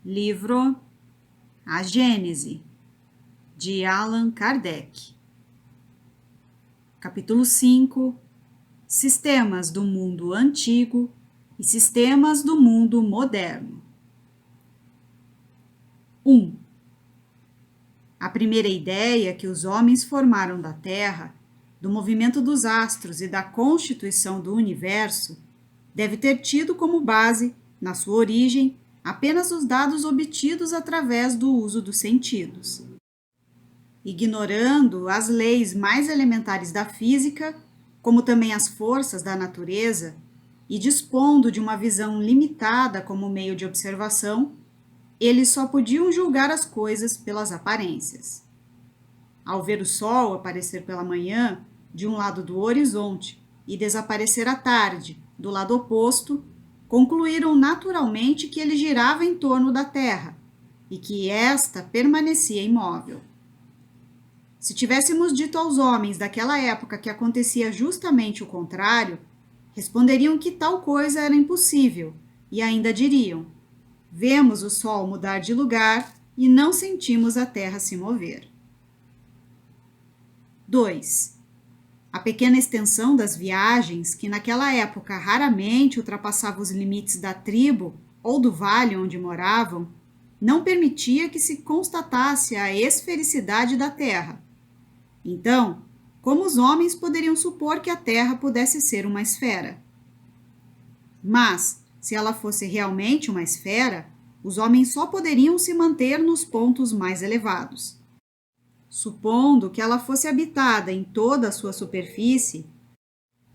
Livro A Gênese, de Allan Kardec. Capítulo 5. Sistemas do mundo antigo e sistemas do mundo moderno. 1. A primeira ideia que os homens formaram da Terra, do movimento dos astros e da constituição do universo, deve ter tido como base, na sua origem, apenas os dados obtidos através do uso dos sentidos. Ignorando as leis mais elementares da física, como também as forças da natureza, e dispondo de uma visão limitada como meio de observação, eles só podiam julgar as coisas pelas aparências. Ao ver o sol aparecer pela manhã, de um lado do horizonte, e desaparecer à tarde, do lado oposto, concluíram naturalmente que ele girava em torno da Terra e que esta permanecia imóvel. Se tivéssemos dito aos homens daquela época que acontecia justamente o contrário, responderiam que tal coisa era impossível e ainda diriam: vemos o sol mudar de lugar e não sentimos a Terra se mover. 2. A pequena extensão das viagens, que naquela época raramente ultrapassava os limites da tribo ou do vale onde moravam, não permitia que se constatasse a esfericidade da Terra. Então, como os homens poderiam supor que a Terra pudesse ser uma esfera? Mas, se ela fosse realmente uma esfera, os homens só poderiam se manter nos pontos mais elevados. Supondo que ela fosse habitada em toda a sua superfície,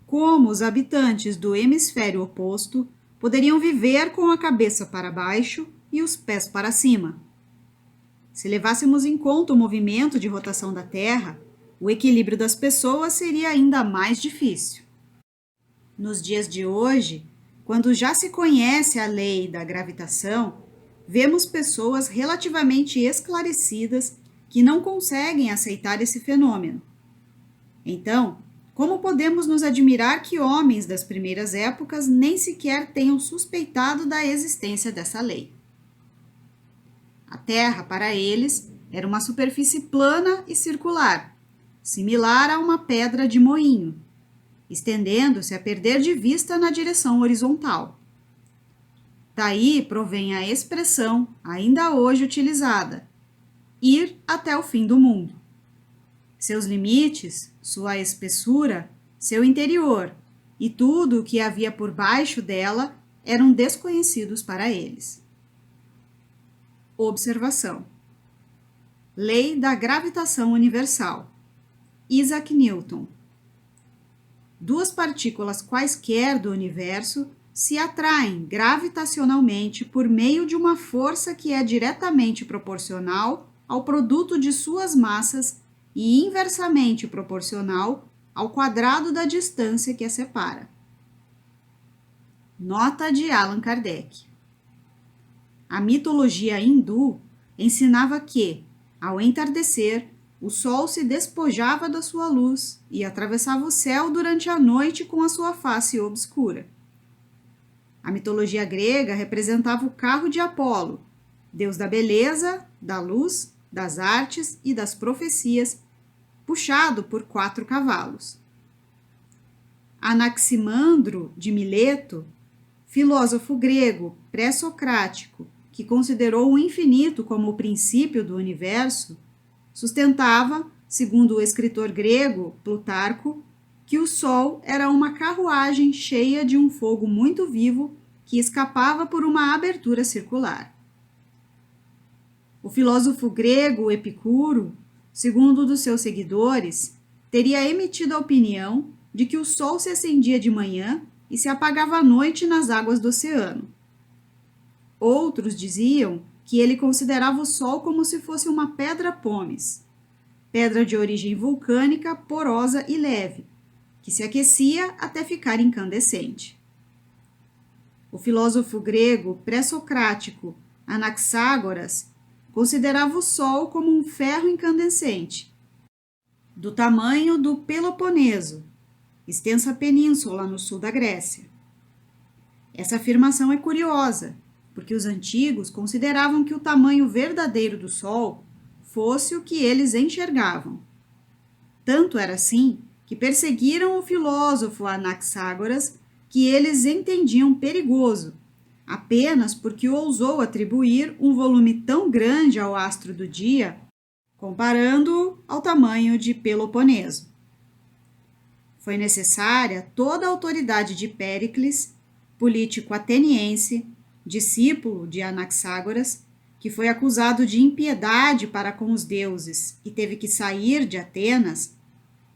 como os habitantes do hemisfério oposto poderiam viver com a cabeça para baixo e os pés para cima? Se levássemos em conta o movimento de rotação da Terra, o equilíbrio das pessoas seria ainda mais difícil. Nos dias de hoje, quando já se conhece a lei da gravitação, vemos pessoas relativamente esclarecidas que não conseguem aceitar esse fenômeno. Então, como podemos nos admirar que homens das primeiras épocas nem sequer tenham suspeitado da existência dessa lei? A Terra, para eles, era uma superfície plana e circular, similar a uma pedra de moinho, estendendo-se a perder de vista na direção horizontal. Daí provém a expressão, ainda hoje utilizada, ir até o fim do mundo. Seus limites, sua espessura, seu interior e tudo o que havia por baixo dela eram desconhecidos para eles. Observação. Lei da gravitação universal. Isaac Newton. Duas partículas quaisquer do universo se atraem gravitacionalmente por meio de uma força que é diretamente proporcional ao produto de suas massas e inversamente proporcional ao quadrado da distância que as separa. Nota de Allan Kardec. A mitologia hindu ensinava que, ao entardecer, o sol se despojava da sua luz e atravessava o céu durante a noite com a sua face obscura. A mitologia grega representava o carro de Apolo, deus da beleza, da luz, das artes e das profecias, puxado por 4 cavalos. Anaximandro de Mileto, filósofo grego pré-socrático, que considerou o infinito como o princípio do universo, sustentava, segundo o escritor grego Plutarco, que o Sol era uma carruagem cheia de um fogo muito vivo que escapava por uma abertura circular. O filósofo grego Epicuro, segundo dos seus seguidores, teria emitido a opinião de que o Sol se acendia de manhã e se apagava à noite nas águas do oceano. Outros diziam que ele considerava o Sol como se fosse uma pedra pómez, pedra de origem vulcânica, porosa e leve, que se aquecia até ficar incandescente. O filósofo grego pré-socrático Anaxágoras considerava o Sol como um ferro incandescente, do tamanho do Peloponeso, extensa península no sul da Grécia. Essa afirmação é curiosa, porque os antigos consideravam que o tamanho verdadeiro do Sol fosse o que eles enxergavam. Tanto era assim que perseguiram o filósofo Anaxágoras, que eles entendiam perigoso, apenas porque ousou atribuir um volume tão grande ao astro do dia, comparando-o ao tamanho de Peloponeso. Foi necessária toda a autoridade de Péricles, político ateniense, discípulo de Anaxágoras, que foi acusado de impiedade para com os deuses e teve que sair de Atenas,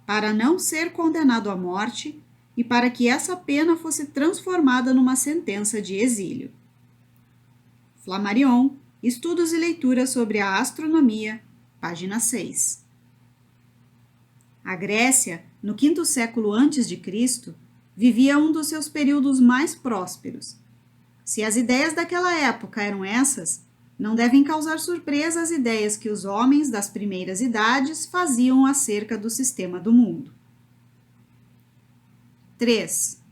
para não ser condenado à morte e para que essa pena fosse transformada numa sentença de exílio. Flammarion, Estudos e Leituras sobre a Astronomia, página 6. A Grécia, no quinto século a.C., vivia um dos seus períodos mais prósperos. Se as ideias daquela época eram essas, não devem causar surpresa as ideias que os homens das primeiras idades faziam acerca do sistema do mundo. 3.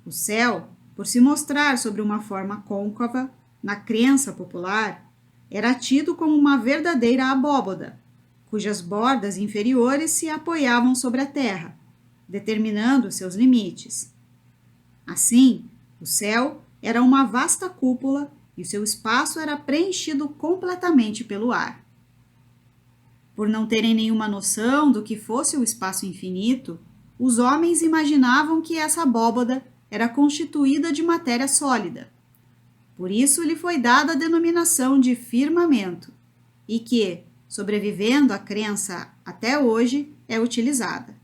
O céu, por se mostrar sobre uma forma côncava, na crença popular, era tido como uma verdadeira abóboda, cujas bordas inferiores se apoiavam sobre a terra, determinando seus limites. Assim, o céu era uma vasta cúpula e o seu espaço era preenchido completamente pelo ar. Por não terem nenhuma noção do que fosse o espaço infinito, os homens imaginavam que essa abóbada era constituída de matéria sólida. Por isso lhe foi dada a denominação de firmamento, e que, sobrevivendo à crença até hoje, é utilizada.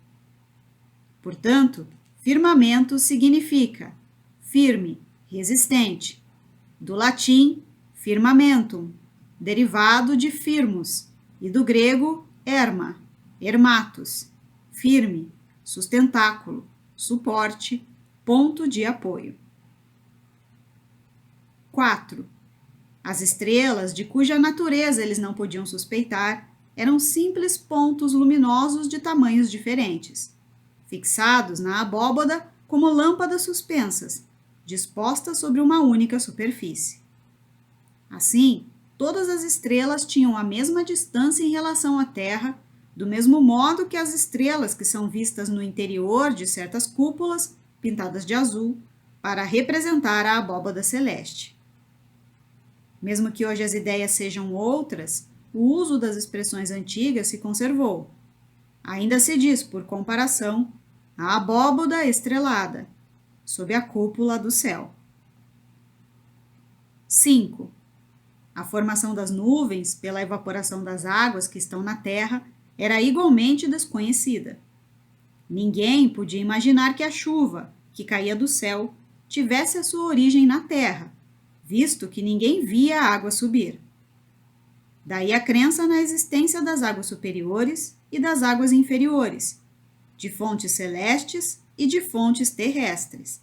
Portanto, firmamento significa firme, resistente, do latim firmamentum, derivado de firmus, e do grego erma, ermatus, firme, sustentáculo, suporte, ponto de apoio. 4. As estrelas, de cuja natureza eles não podiam suspeitar, eram simples pontos luminosos de tamanhos diferentes, fixados na abóbada como lâmpadas suspensas, dispostas sobre uma única superfície. Assim, todas as estrelas tinham a mesma distância em relação à Terra, do mesmo modo que as estrelas que são vistas no interior de certas cúpulas, pintadas de azul, para representar a abóbada celeste. Mesmo que hoje as ideias sejam outras, o uso das expressões antigas se conservou. Ainda se diz, por comparação, a abóbada estrelada, sob a cúpula do céu. 5. A formação das nuvens pela evaporação das águas que estão na terra era igualmente desconhecida. Ninguém podia imaginar que a chuva, que caía do céu, tivesse a sua origem na terra, visto que ninguém via a água subir. Daí a crença na existência das águas superiores e das águas inferiores, de fontes celestes e de fontes terrestres,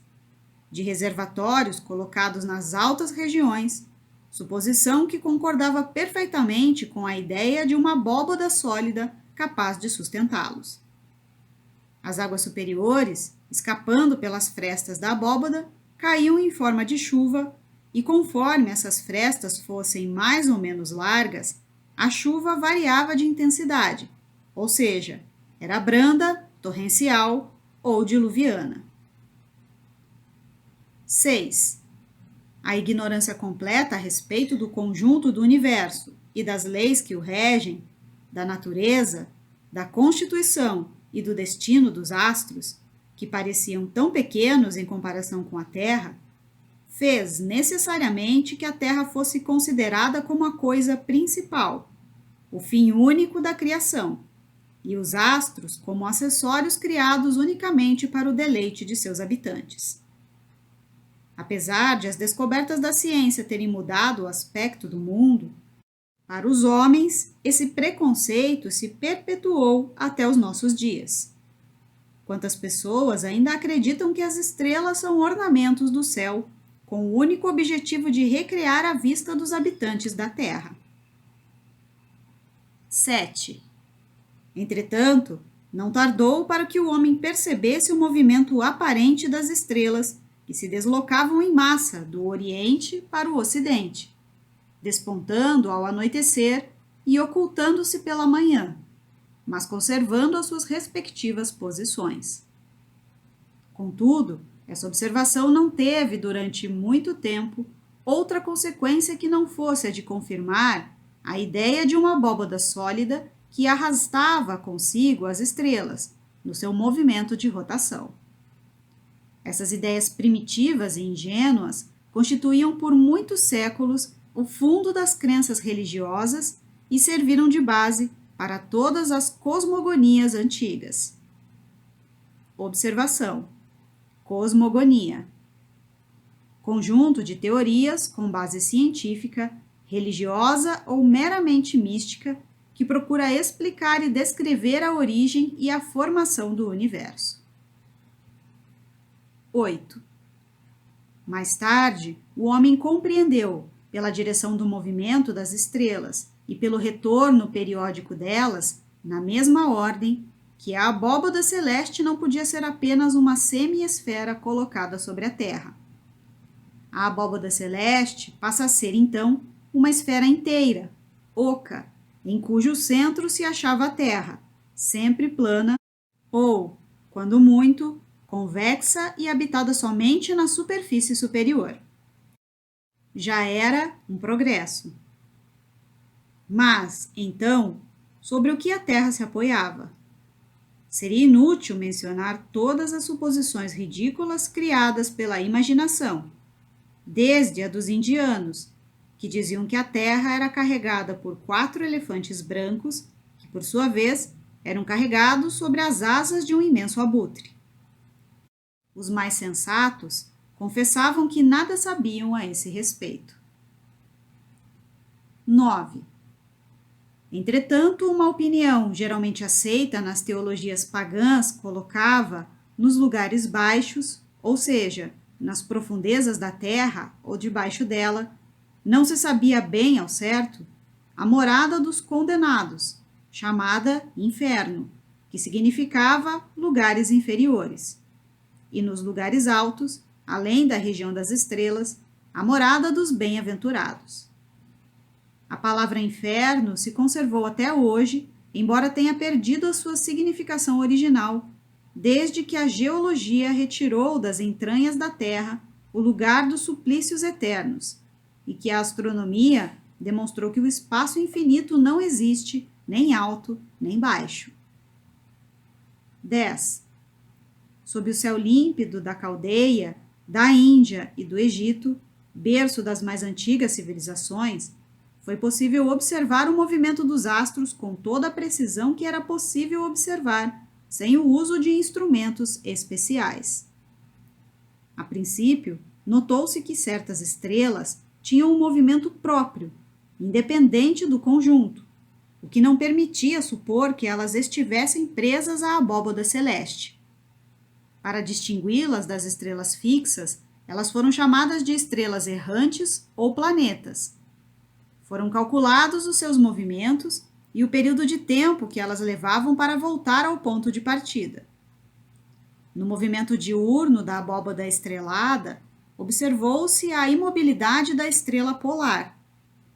de reservatórios colocados nas altas regiões, suposição que concordava perfeitamente com a ideia de uma abóbada sólida capaz de sustentá-los. As águas superiores, escapando pelas frestas da abóbada, caíam em forma de chuva e, conforme essas frestas fossem mais ou menos largas, a chuva variava de intensidade, ou seja, era branda, torrencial ou diluviana. 6. A ignorância completa a respeito do conjunto do universo e das leis que o regem, da natureza, da constituição e do destino dos astros, que pareciam tão pequenos em comparação com a Terra, fez necessariamente que a Terra fosse considerada como a coisa principal, o fim único da criação, e os astros como acessórios criados unicamente para o deleite de seus habitantes. Apesar de as descobertas da ciência terem mudado o aspecto do mundo, para os homens, esse preconceito se perpetuou até os nossos dias. Quantas pessoas ainda acreditam que as estrelas são ornamentos do céu, com o único objetivo de recrear a vista dos habitantes da Terra. 7. Entretanto, não tardou para que o homem percebesse o movimento aparente das estrelas, que se deslocavam em massa do Oriente para o Ocidente, despontando ao anoitecer e ocultando-se pela manhã, mas conservando as suas respectivas posições. Contudo, essa observação não teve, durante muito tempo, outra consequência que não fosse a de confirmar a ideia de uma abóbada sólida que arrastava consigo as estrelas no seu movimento de rotação. Essas ideias primitivas e ingênuas constituíam por muitos séculos o fundo das crenças religiosas e serviram de base para todas as cosmogonias antigas. Observação: cosmogonia. Conjunto de teorias com base científica, religiosa ou meramente mística que procura explicar e descrever a origem e a formação do universo. 8. Mais tarde, o homem compreendeu, pela direção do movimento das estrelas e pelo retorno periódico delas, na mesma ordem, que a abóbada celeste não podia ser apenas uma semi-esfera colocada sobre a Terra. A abóbada celeste passa a ser, então, uma esfera inteira, oca, em cujo centro se achava a Terra, sempre plana ou, quando muito, convexa e habitada somente na superfície superior. Já era um progresso. Mas, então, sobre o que a Terra se apoiava? Seria inútil mencionar todas as suposições ridículas criadas pela imaginação, desde a dos indianos, que diziam que a Terra era carregada por 4 elefantes brancos, que, por sua vez, eram carregados sobre as asas de um imenso abutre. Os mais sensatos confessavam que nada sabiam a esse respeito. 9. Entretanto, uma opinião geralmente aceita nas teologias pagãs colocava nos lugares baixos, ou seja, nas profundezas da terra ou debaixo dela, não se sabia bem ao certo, a morada dos condenados, chamada inferno, que significava lugares inferiores. E nos lugares altos, além da região das estrelas, a morada dos bem-aventurados. A palavra inferno se conservou até hoje, embora tenha perdido a sua significação original, desde que a geologia retirou das entranhas da Terra o lugar dos suplícios eternos, e que a astronomia demonstrou que o espaço infinito não existe, nem alto, nem baixo. 10. Sob o céu límpido da Caldeia, da Índia e do Egito, berço das mais antigas civilizações, foi possível observar o movimento dos astros com toda a precisão que era possível observar, sem o uso de instrumentos especiais. A princípio, notou-se que certas estrelas tinham um movimento próprio, independente do conjunto, o que não permitia supor que elas estivessem presas à abóbada celeste. Para distingui-las das estrelas fixas, elas foram chamadas de estrelas errantes ou planetas. Foram calculados os seus movimentos e o período de tempo que elas levavam para voltar ao ponto de partida. No movimento diurno da abóbada estrelada, observou-se a imobilidade da estrela polar,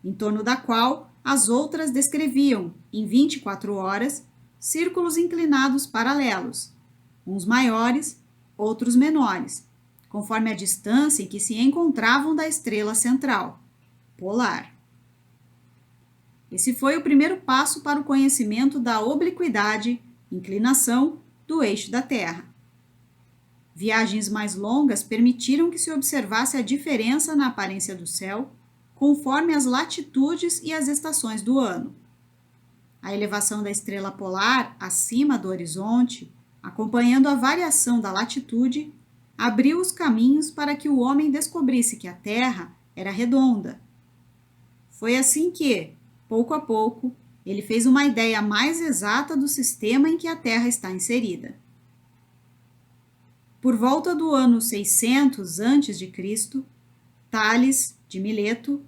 em torno da qual as outras descreviam, em 24 horas, círculos inclinados paralelos, uns maiores, outros menores, conforme a distância em que se encontravam da estrela central, polar. Esse foi o primeiro passo para o conhecimento da obliquidade, inclinação, do eixo da Terra. Viagens mais longas permitiram que se observasse a diferença na aparência do céu, conforme as latitudes e as estações do ano. A elevação da estrela polar acima do horizonte, acompanhando a variação da latitude, abriu os caminhos para que o homem descobrisse que a Terra era redonda. Foi assim que, pouco a pouco, ele fez uma ideia mais exata do sistema em que a Terra está inserida. Por volta do ano 600 a.C., Tales de Mileto,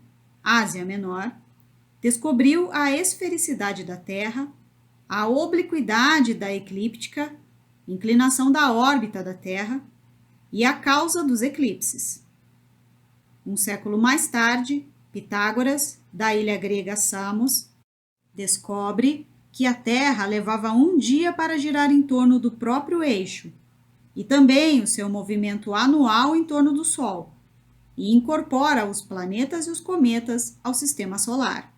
Ásia Menor, descobriu a esfericidade da Terra, a obliquidade da eclíptica, inclinação da órbita da Terra, e a causa dos eclipses. Um século mais tarde, Pitágoras, da ilha grega Samos, descobre que a Terra levava um dia para girar em torno do próprio eixo, e também o seu movimento anual em torno do Sol, e incorpora os planetas e os cometas ao sistema solar.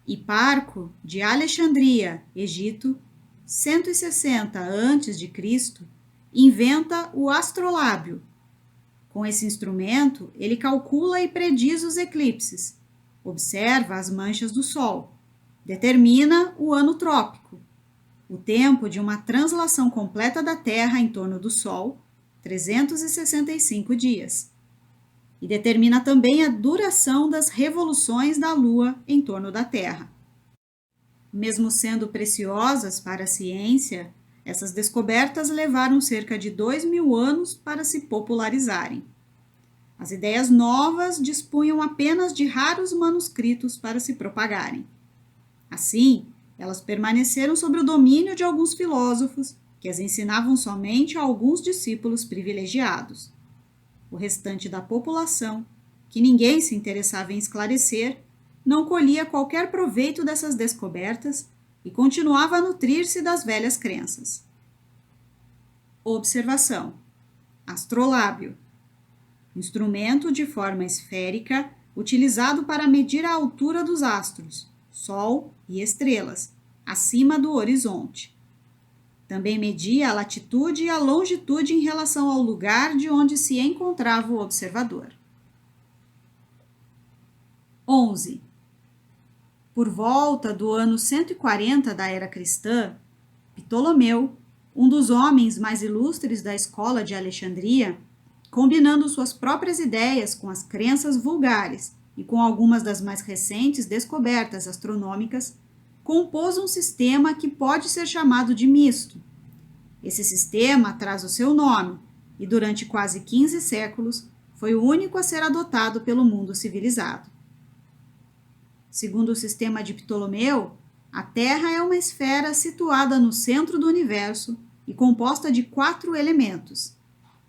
Hiparco, de Alexandria, Egito, 160 a.C., inventa o astrolábio. Com esse instrumento, ele calcula e prediz os eclipses, observa as manchas do Sol, determina o ano trópico, o tempo de uma translação completa da Terra em torno do Sol, 365 dias, e determina também a duração das revoluções da Lua em torno da Terra. Mesmo sendo preciosas para a ciência, essas descobertas levaram cerca de 2.000 anos para se popularizarem. As ideias novas dispunham apenas de raros manuscritos para se propagarem. Assim, elas permaneceram sob o domínio de alguns filósofos, que as ensinavam somente a alguns discípulos privilegiados. O restante da população, que ninguém se interessava em esclarecer, não colhia qualquer proveito dessas descobertas e continuava a nutrir-se das velhas crenças. Observação: astrolábio, instrumento de forma esférica utilizado para medir a altura dos astros, Sol e estrelas, acima do horizonte. Também media a latitude e a longitude em relação ao lugar de onde se encontrava o observador. 11. Por volta do ano 140 da era cristã, Ptolomeu, um dos homens mais ilustres da escola de Alexandria, combinando suas próprias ideias com as crenças vulgares e com algumas das mais recentes descobertas astronômicas, compôs um sistema que pode ser chamado de misto. Esse sistema traz o seu nome e, durante quase 15 séculos, foi o único a ser adotado pelo mundo civilizado. Segundo o sistema de Ptolomeu, a Terra é uma esfera situada no centro do universo e composta de 4 elementos: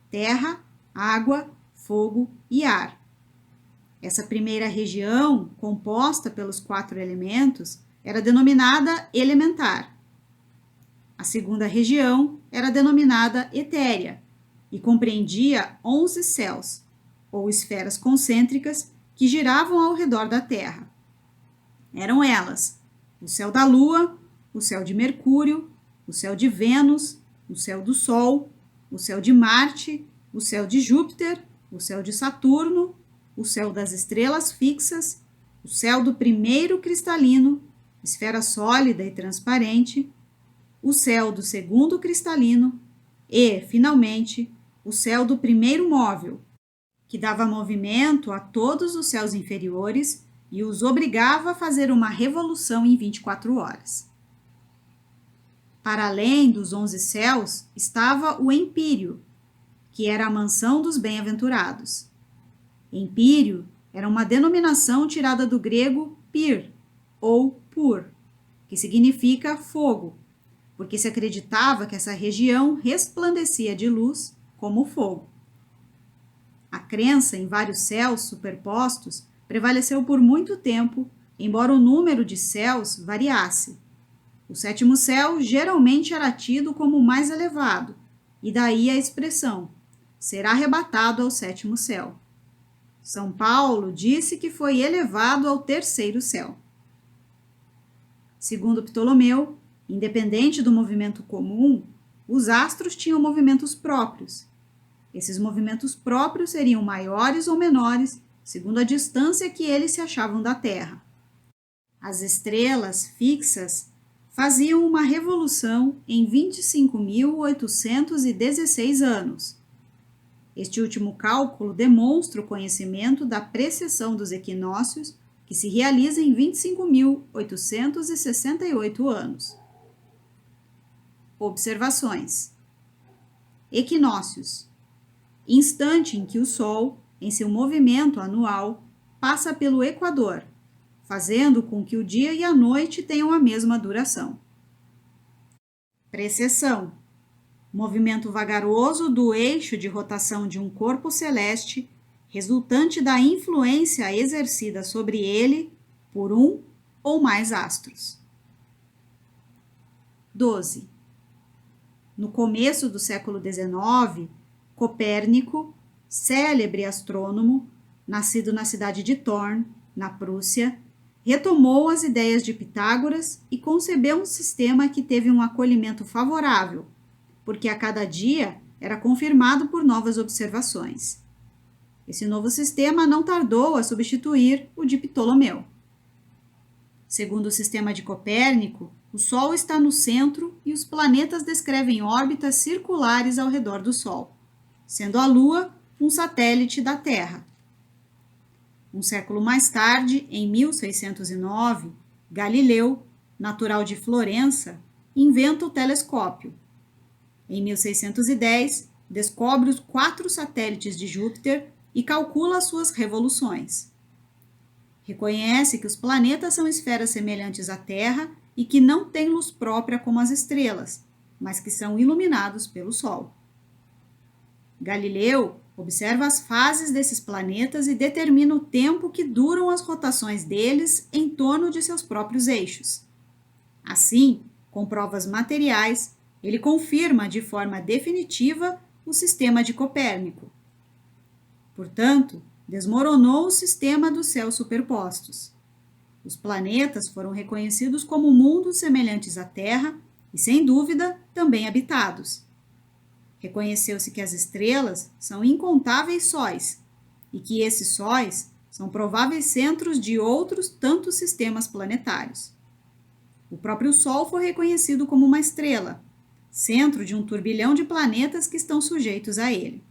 terra, água, fogo e ar. Essa primeira região, composta pelos 4 elementos, era denominada elementar. A segunda região era denominada etérea e compreendia 11 céus, ou esferas concêntricas, que giravam ao redor da Terra. Eram elas: o céu da Lua, o céu de Mercúrio, o céu de Vênus, o céu do Sol, o céu de Marte, o céu de Júpiter, o céu de Saturno, o céu das estrelas fixas, o céu do primeiro cristalino, esfera sólida e transparente, o céu do segundo cristalino e, finalmente, o céu do primeiro móvel, que dava movimento a todos os céus inferiores e os obrigava a fazer uma revolução em 24 horas. Para além dos 11 céus estava o Empírio, que era a mansão dos bem-aventurados. Empírio era uma denominação tirada do grego pir, ou pur, que significa fogo, porque se acreditava que essa região resplandecia de luz como o fogo. A crença em vários céus superpostos prevaleceu por muito tempo, embora o número de céus variasse. O 7º céu geralmente era tido como o mais elevado, e daí a expressão: será arrebatado ao 7º céu. São Paulo disse que foi elevado ao 3º céu. Segundo Ptolomeu, independente do movimento comum, os astros tinham movimentos próprios. Esses movimentos próprios seriam maiores ou menores, segundo a distância que eles se achavam da Terra. As estrelas fixas faziam uma revolução em 25.816 anos. Este último cálculo demonstra o conhecimento da precessão dos equinócios, que se realiza em 25.868 anos. Observações: equinócios: instante em que o Sol, em seu movimento anual, passa pelo Equador, fazendo com que o dia e a noite tenham a mesma duração. Precessão: movimento vagaroso do eixo de rotação de um corpo celeste, resultante da influência exercida sobre ele por um ou mais astros. 12. No começo do século XIX, Copérnico, célebre astrônomo, nascido na cidade de Thorn, na Prússia, retomou as ideias de Pitágoras e concebeu um sistema que teve um acolhimento favorável, porque a cada dia era confirmado por novas observações. Esse novo sistema não tardou a substituir o de Ptolomeu. Segundo o sistema de Copérnico, o Sol está no centro e os planetas descrevem órbitas circulares ao redor do Sol, sendo a Lua um satélite da Terra. Um século mais tarde, em 1609, Galileu, natural de Florença, inventa o telescópio. Em 1610, descobre os 4 satélites de Júpiter e calcula suas revoluções. Reconhece que os planetas são esferas semelhantes à Terra e que não têm luz própria como as estrelas, mas que são iluminados pelo Sol. Galileu observa as fases desses planetas e determina o tempo que duram as rotações deles em torno de seus próprios eixos. Assim, com provas materiais, ele confirma de forma definitiva o sistema de Copérnico. Portanto, desmoronou o sistema dos céus superpostos. Os planetas foram reconhecidos como mundos semelhantes à Terra e, sem dúvida, também habitados. Reconheceu-se que as estrelas são incontáveis sóis e que esses sóis são prováveis centros de outros tantos sistemas planetários. O próprio Sol foi reconhecido como uma estrela, centro de um turbilhão de planetas que estão sujeitos a ele.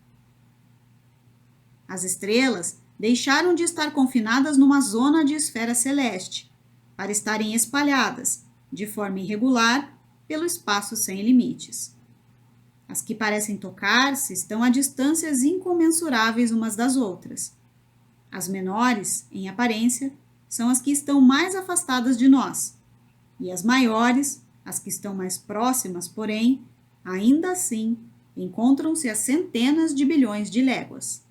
As estrelas deixaram de estar confinadas numa zona de esfera celeste, para estarem espalhadas, de forma irregular, pelo espaço sem limites. As que parecem tocar-se estão a distâncias incomensuráveis umas das outras. As menores, em aparência, são as que estão mais afastadas de nós, e as maiores, as que estão mais próximas, porém, ainda assim, encontram-se a centenas de bilhões de léguas.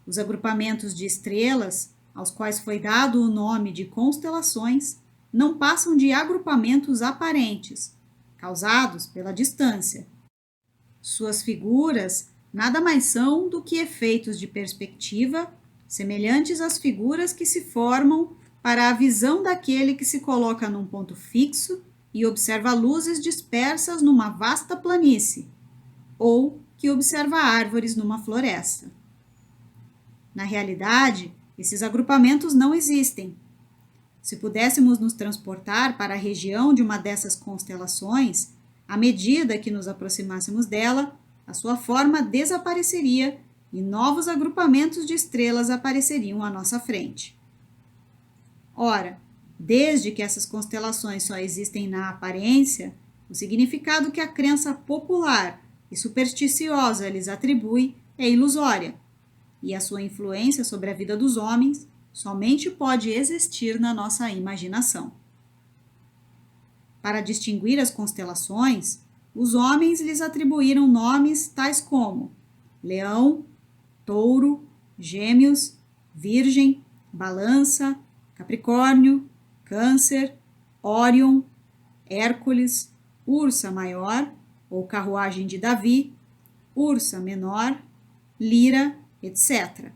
Os agrupamentos de estrelas, aos quais foi dado o nome de constelações, não passam de agrupamentos aparentes, causados pela distância. Suas figuras nada mais são do que efeitos de perspectiva, semelhantes às figuras que se formam para a visão daquele que se coloca num ponto fixo e observa luzes dispersas numa vasta planície, ou que observa árvores numa floresta. Na realidade, esses agrupamentos não existem. Se pudéssemos nos transportar para a região de uma dessas constelações, à medida que nos aproximássemos dela, a sua forma desapareceria e novos agrupamentos de estrelas apareceriam à nossa frente. Ora, desde que essas constelações só existem na aparência, o significado que a crença popular e supersticiosa lhes atribui é ilusória, e a sua influência sobre a vida dos homens somente pode existir na nossa imaginação. Para distinguir as constelações, os homens lhes atribuíram nomes tais como Leão, Touro, Gêmeos, Virgem, Balança, Capricórnio, Câncer, Órion, Hércules, Ursa Maior, ou Carruagem de Davi, Ursa Menor, Lira, etc.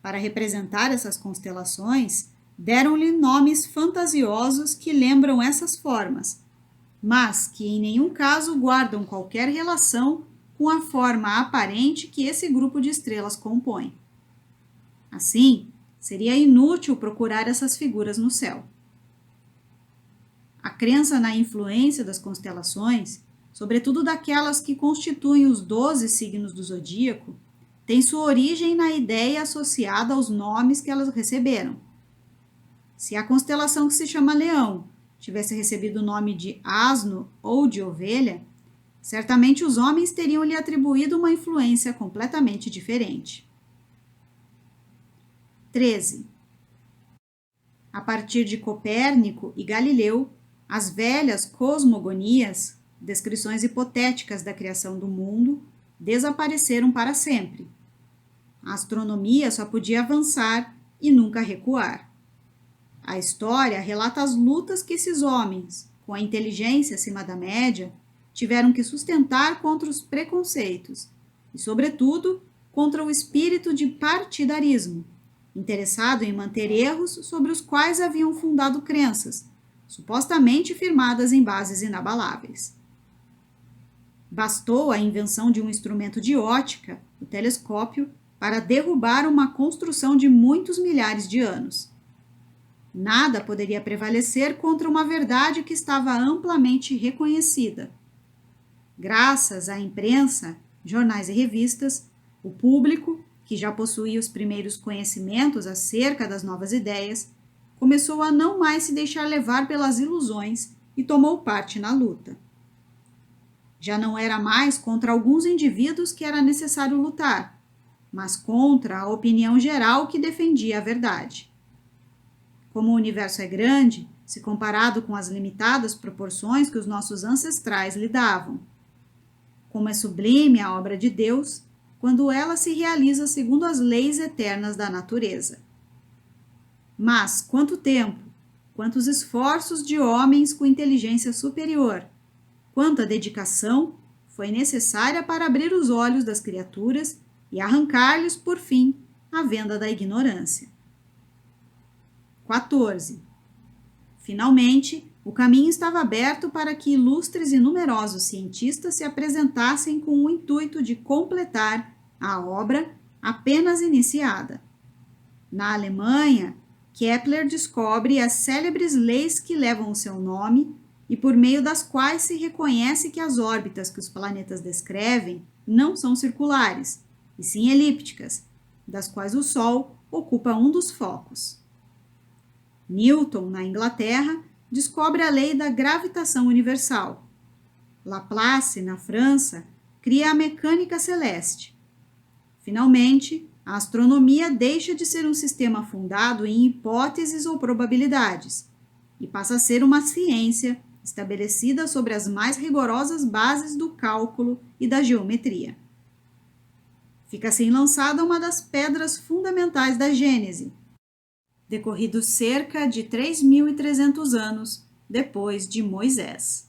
Para representar essas constelações, deram-lhe nomes fantasiosos que lembram essas formas, mas que em nenhum caso guardam qualquer relação com a forma aparente que esse grupo de estrelas compõe. Assim, seria inútil procurar essas figuras no céu. A crença na influência das constelações, sobretudo daquelas que constituem os 12 signos do zodíaco, tem sua origem na ideia associada aos nomes que elas receberam. Se a constelação que se chama Leão tivesse recebido o nome de asno ou de ovelha, certamente os homens teriam lhe atribuído uma influência completamente diferente. 13. A partir de Copérnico e Galileu, as velhas cosmogonias, descrições hipotéticas da criação do mundo desapareceram para sempre. A astronomia só podia avançar e nunca recuar. A história relata as lutas que esses homens, com a inteligência acima da média, tiveram que sustentar contra os preconceitos e, sobretudo, contra o espírito de partidarismo, interessado em manter erros sobre os quais haviam fundado crenças, supostamente firmadas em bases inabaláveis. Bastou a invenção de um instrumento de ótica, o telescópio, para derrubar uma construção de muitos milhares de anos. Nada poderia prevalecer contra uma verdade que estava amplamente reconhecida. Graças à imprensa, jornais e revistas, o público, que já possuía os primeiros conhecimentos acerca das novas ideias, começou a não mais se deixar levar pelas ilusões e tomou parte na luta. Já não era mais contra alguns indivíduos que era necessário lutar, mas contra a opinião geral que defendia a verdade. Como o universo é grande, se comparado com as limitadas proporções que os nossos ancestrais lhe davam. Como é sublime a obra de Deus, quando ela se realiza segundo as leis eternas da natureza. Mas quanto tempo, quantos esforços de homens com inteligência superior, quanta dedicação foi necessária para abrir os olhos das criaturas e arrancar-lhes, por fim, a venda da ignorância. 14. Finalmente, o caminho estava aberto para que ilustres e numerosos cientistas se apresentassem com o intuito de completar a obra apenas iniciada. Na Alemanha, Kepler descobre as célebres leis que levam o seu nome e por meio das quais se reconhece que as órbitas que os planetas descrevem não são circulares, e sim elípticas, das quais o Sol ocupa um dos focos. Newton, na Inglaterra, descobre a lei da gravitação universal. Laplace, na França, cria a mecânica celeste. Finalmente, a astronomia deixa de ser um sistema fundado em hipóteses ou probabilidades e passa a ser uma ciência estabelecida sobre as mais rigorosas bases do cálculo e da geometria. Fica assim lançada uma das pedras fundamentais da Gênese, decorridos cerca de 3.300 anos depois de Moisés.